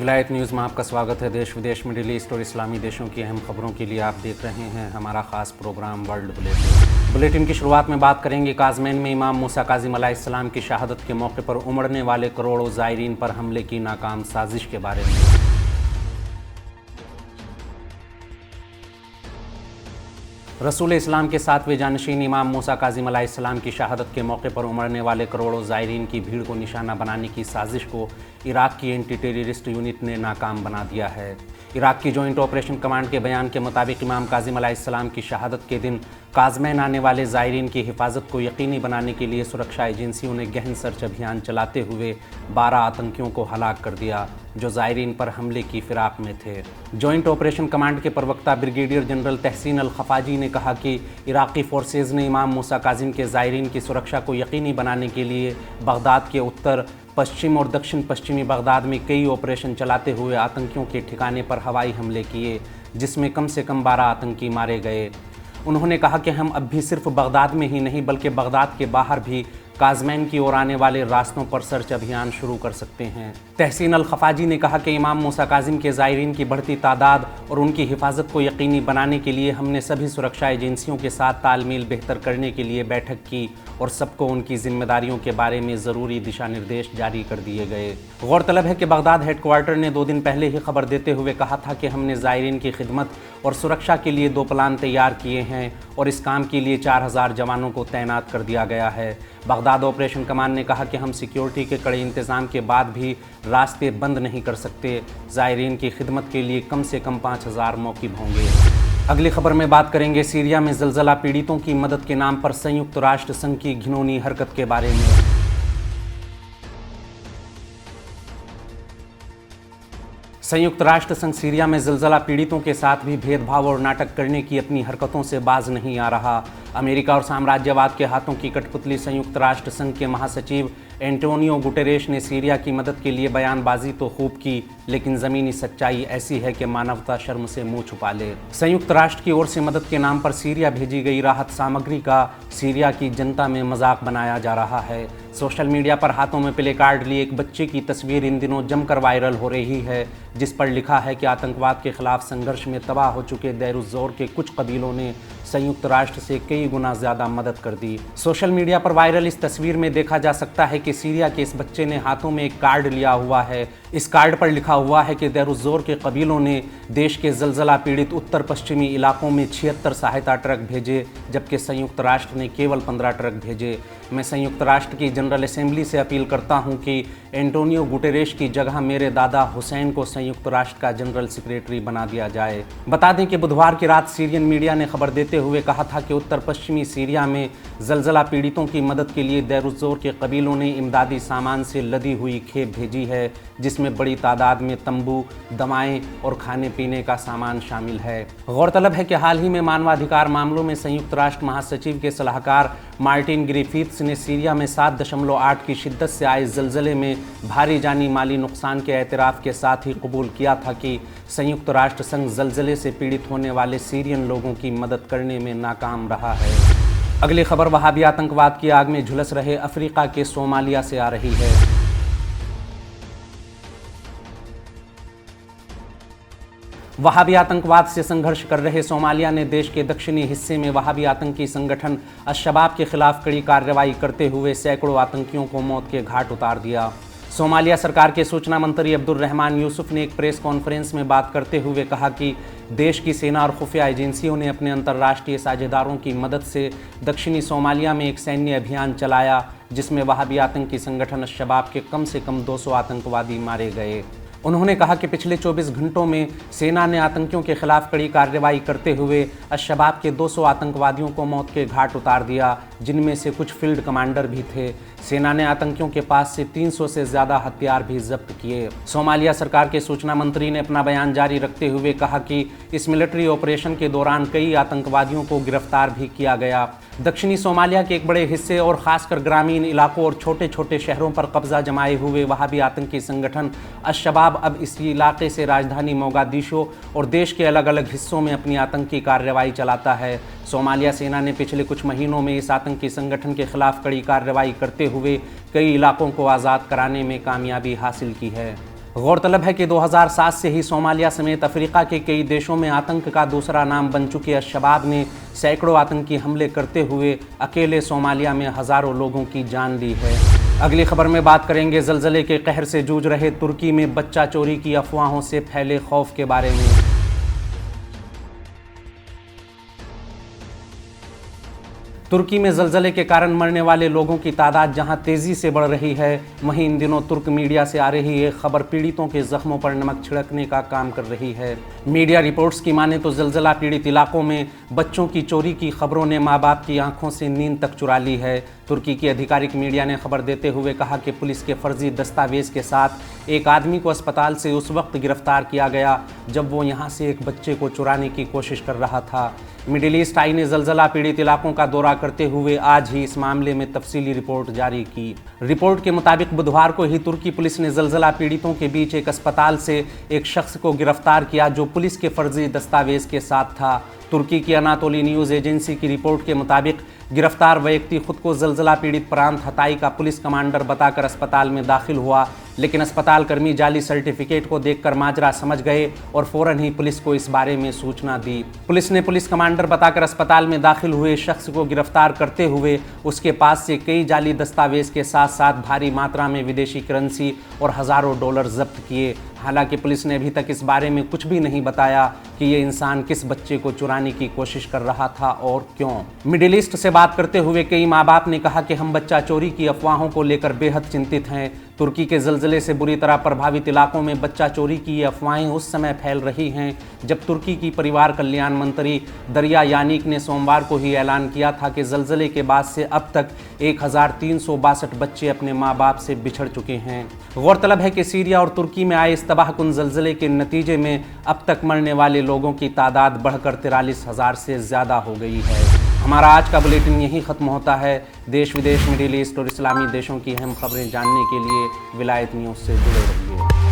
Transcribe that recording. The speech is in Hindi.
विलायत न्यूज़ में आपका स्वागत है। देश विदेश, मिडिल ईस्ट और इस्लामी देशों की अहम खबरों के लिए आप देख रहे हैं हमारा खास प्रोग्राम वर्ल्ड बुलेटिन की शुरुआत में बात करेंगे काज़मैन में इमाम मूसा काज़िम अलैहिस्सलाम की शहादत के मौके पर उमड़ने वाले करोड़ों ज़ायरीन पर हमले की नाकाम साजिश के बारे में। रसूल इस्लाम के 7वें जानशीन इमाम मूसा काज़िम अलैहिस्सलाम की शहादत के मौके पर उमड़ने वाले करोड़ों ज़ायरीन की भीड़ को निशाना बनाने की साजिश को इराक़ की एंटी टेररिस्ट यूनिट ने नाकाम बना दिया है। इराक़ की जॉइंट ऑपरेशन कमांड के बयान के मुताबिक इमाम काज़िम अलैहिस्सलाम की शहादत के दिन काज़मैन आने वाले ज़ायरीन की हिफाजत को यकीनी बनाने के लिए सुरक्षा एजेंसियों ने गहन सर्च अभियान चलाते हुए 12 आतंकियों को हलाक कर दिया जो ज़ायरीन पर हमले की फिराक में थे। जॉइंट ऑपरेशन कमांड के प्रवक्ता ब्रिगेडियर जनरल तहसीन अल खफाजी ने कहा कि इराक़ी फोर्सेज ने इमाम मूसा काज़िम के ज़ायरीन की सुरक्षा को यकीनी बनाने के लिए बगदाद के उत्तर, पश्चिम और दक्षिण पश्चिमी बगदाद में कई ऑपरेशन चलाते हुए आतंकियों के ठिकाने पर हवाई हमले किए, जिसमें कम से कम 12 आतंकी मारे गए। उन्होंने कहा कि हम अब भी सिर्फ बगदाद में ही नहीं बल्कि बगदाद के बाहर भी काज़मैन की ओर आने वाले रास्तों पर सर्च अभियान शुरू कर सकते हैं। तहसीन अल खफाजी ने कहा कि इमाम मूसा काज़िम के ज़ायरीन की बढ़ती तादाद और उनकी हिफाजत को यकीनी बनाने के लिए हमने सभी सुरक्षा एजेंसियों के साथ तालमेल बेहतर करने के लिए बैठक की और सबको उनकी जिम्मेदारियों के बारे में ज़रूरी दिशा निर्देश जारी कर दिए गए। गौरतलब है कि बगदाद हेडक्वार्टर ने 2 दिन पहले ही खबर देते हुए कहा था कि हमने ज़ायरीन की खिदमत और सुरक्षा के लिए 2 प्लान तैयार किए हैं और इस काम के लिए 4000 जवानों को तैनात कर दिया गया है। बगदाद ऑपरेशन कमान ने कहा कि हम सिक्योरिटी के कड़े इंतज़ाम के बाद भी रास्ते बंद नहीं कर सकते। ज़ायरीन की खिदमत के लिए कम से कम 5000 मौक़िफ़ होंगे। अगली खबर में बात करेंगे सीरिया में ज़लज़ला पीड़ितों की मदद के नाम पर संयुक्त राष्ट्र संघ की घिनौनी हरकत के बारे में। संयुक्त राष्ट्र संघ सीरिया में ज़लज़ला पीड़ितों के साथ भी भेदभाव और नाटक करने की अपनी हरकतों से बाज नहीं आ रहा। अमेरिका और साम्राज्यवाद के हाथों की कठपुतली संयुक्त राष्ट्र संघ के महासचिव एंटोनियो गुटेरेश ने सीरिया की मदद के लिए बयानबाजी तो खूब की, लेकिन ज़मीनी सच्चाई ऐसी है कि मानवता शर्म से मुंह छुपा ले। संयुक्त राष्ट्र की ओर से मदद के नाम पर सीरिया भेजी गई राहत सामग्री का सीरिया की जनता में मजाक बनाया जा रहा है। सोशल मीडिया पर हाथों में प्ले कार्ड लिए एक बच्चे की तस्वीर इन दिनों जमकर वायरल हो रही है, जिस पर लिखा है कि आतंकवाद के खिलाफ संघर्ष में तबाह हो चुके देर-उज़-ज़ोर के कुछ कबीलों ने संयुक्त राष्ट्र से कई गुना ज़्यादा मदद कर दी। सोशल मीडिया पर वायरल इस तस्वीर में देखा जा सकता है कि सीरिया के इस बच्चे ने हाथों में एक कार्ड लिया हुआ है। इस कार्ड पर लिखा हुआ है कि देर-उज़-ज़ोर के कबीलों ने देश के ज़लज़ला पीड़ित उत्तर पश्चिमी इलाकों में 76 सहायता ट्रक भेजे, जबकि संयुक्त राष्ट्र ने केवल 15 ट्रक भेजे। मैं संयुक्त राष्ट्र की जनरल असेंबली से अपील करता हूं कि एंटोनियो गुटेरेश की जगह मेरे दादा हुसैन को संयुक्त राष्ट्र का जनरल सेक्रेटरी बना दिया जाए। बता दें कि बुधवार की रात सीरियन मीडिया ने खबर देते हुए कहा था कि उत्तर पश्चिमी सीरिया में ज़लज़ला पीड़ितों की मदद के लिए देर-उज़-ज़ोर के कबीलों ने इमदादी सामान से लदी हुई खेप भेजी है, जिसमें बड़ी तादाद में तंबू, दवाएं और खाने पीने का सामान शामिल है। गौरतलब है कि हाल ही में मानवाधिकार मामलों में संयुक्त राष्ट्र महासचिव के सलाहकार मार्टिन ग्रिफिथ्स ने सीरिया में 7.8 की शिद्दत से आए ज़लज़ले में भारी जानी माली नुकसान के एतराफ़ के साथ ही कबूल किया था कि संयुक्त राष्ट्र संघ ज़लज़ले से पीड़ित होने वाले सीरियन लोगों की मदद करने में नाकाम रहा है। अगली खबर वहाबी आतंकवाद की आग में झुलस रहे अफ्रीका के सोमालिया से आ रही है। वहाबी आतंकवाद से संघर्ष कर रहे सोमालिया ने देश के दक्षिणी हिस्से में वहाबी आतंकी संगठन अल-शबाब के खिलाफ कड़ी कार्रवाई करते हुए सैकड़ों आतंकियों को मौत के घाट उतार दिया। सोमालिया सरकार के सूचना मंत्री अब्दुल रहमान यूसुफ ने एक प्रेस कॉन्फ्रेंस में बात करते हुए कहा कि देश की सेना और खुफिया एजेंसियों ने अपने अंतर्राष्ट्रीय साझेदारों की मदद से दक्षिणी सोमालिया में एक सैन्य अभियान चलाया, जिसमें वहाबी आतंकी संगठन अल-शबाब के कम से कम 200 आतंकवादी मारे गए। उन्होंने कहा कि पिछले 24 घंटों में सेना ने आतंकियों के खिलाफ कड़ी कार्रवाई करते हुए अल-शबाब के 200 आतंकवादियों को मौत के घाट उतार दिया, जिनमें से कुछ फील्ड कमांडर भी थे। सेना ने आतंकियों के पास से 300 से ज़्यादा हथियार भी जब्त किए। सोमालिया सरकार के सूचना मंत्री ने अपना बयान जारी रखते हुए कहा कि इस मिलिट्री ऑपरेशन के दौरान कई आतंकवादियों को गिरफ्तार भी किया गया। दक्षिणी सोमालिया के एक बड़े हिस्से और खासकर ग्रामीण इलाकों और छोटे छोटे शहरों पर कब्जा जमाए हुए वहाबी आतंकी संगठन अल-शबाब अब इस इलाके से राजधानी मोगादिशो और देश के अलग अलग हिस्सों में अपनी आतंकी कार्रवाई चलाता है। सोमालिया सेना ने पिछले कुछ महीनों में इस आतंकी संगठन के खिलाफ कड़ी कार्रवाई करते हुए कई इलाकों को आज़ाद कराने में कामयाबी हासिल की है। गौरतलब है कि 2007 से ही सोमालिया समेत अफ्रीका के कई देशों में आतंक का दूसरा नाम बन चुके अल-शबाब ने सैकड़ों आतंकी हमले करते हुए अकेले सोमालिया में हज़ारों लोगों की जान ली है। अगली खबर में बात करेंगे ज़लज़ले के कहर से जूझ रहे तुर्की में बच्चा चोरी की अफवाहों से फैले खौफ के बारे में। तुर्की में ज़लज़ले के कारण मरने वाले लोगों की तादाद जहां तेज़ी से बढ़ रही है, वहीं इन दिनों तुर्क मीडिया से आ रही एक खबर पीड़ितों के जख्मों पर नमक छिड़कने का काम कर रही है। मीडिया रिपोर्ट्स की माने तो ज़लज़ला पीड़ित इलाकों में बच्चों की चोरी की खबरों ने माँ बाप की आंखों से नींद तक चुरा ली है। तुर्की की आधिकारिक मीडिया ने खबर देते हुए कहा कि पुलिस के फर्जी दस्तावेज के साथ एक आदमी को अस्पताल से उस वक्त गिरफ्तार किया गया जब वो यहाँ से एक बच्चे को चुराने की कोशिश कर रहा था। मिडिल ईस्ट आई ने ज़लज़ला पीड़ित इलाकों का दौरा करते हुए आज ही इस मामले में तफसीली रिपोर्ट जारी की। रिपोर्ट के मुताबिक बुधवार को ही तुर्की पुलिस ने ज़लज़ला पीड़ितों के बीच एक अस्पताल से एक शख्स को गिरफ्तार किया जो पुलिस के फर्जी दस्तावेज के साथ था। तुर्की की अनातोली न्यूज़ एजेंसी की रिपोर्ट के मुताबिक गिरफ्तार व्यक्ति खुद को ज़लज़ला पीड़ित प्रांत हताई का पुलिस कमांडर बताकर अस्पताल में दाखिल हुआ, लेकिन अस्पताल कर्मी जाली सर्टिफिकेट को देखकर माजरा समझ गए और फौरन ही पुलिस को इस बारे में सूचना दी। पुलिस ने पुलिस कमांडर बताकर अस्पताल में दाखिल हुए शख्स को गिरफ्तार करते हुए उसके पास से कई जाली दस्तावेज के साथ साथ भारी मात्रा में विदेशी करेंसी और हज़ारों डॉलर जब्त किए। हालांकि पुलिस ने अभी तक इस बारे में कुछ भी नहीं बताया कि ये इंसान किस बच्चे को चुराने की कोशिश कर रहा था और क्यों। मिडिल ईस्ट से बात करते हुए कई माँ बाप ने कहा कि हम बच्चा चोरी की अफवाहों को लेकर बेहद चिंतित हैं। तुर्की के ज़लज़ले से बुरी तरह प्रभावित इलाकों में बच्चा चोरी की ये अफवाहें उस समय फैल रही हैं जब तुर्की की परिवार कल्याण मंत्री दरिया यानिक ने सोमवार को ही ऐलान किया था कि ज़लज़ले के बाद से अब तक 1362 बच्चे अपने माँ बाप से बिछड़ चुके हैं। गौरतलब है कि सीरिया और तुर्की में आए इस तबाहकुन ज़लज़ले के नतीजे में अब तक मरने वाले लोगों की तादाद बढ़कर 43,000 से ज़्यादा हो गई है। हमारा आज का बुलेटिन यहीं ख़त्म होता है। देश विदेश, मिडिल ईस्ट और इस्लामी देशों की अहम खबरें जानने के लिए विलायत न्यूज़ से जुड़े रहिए।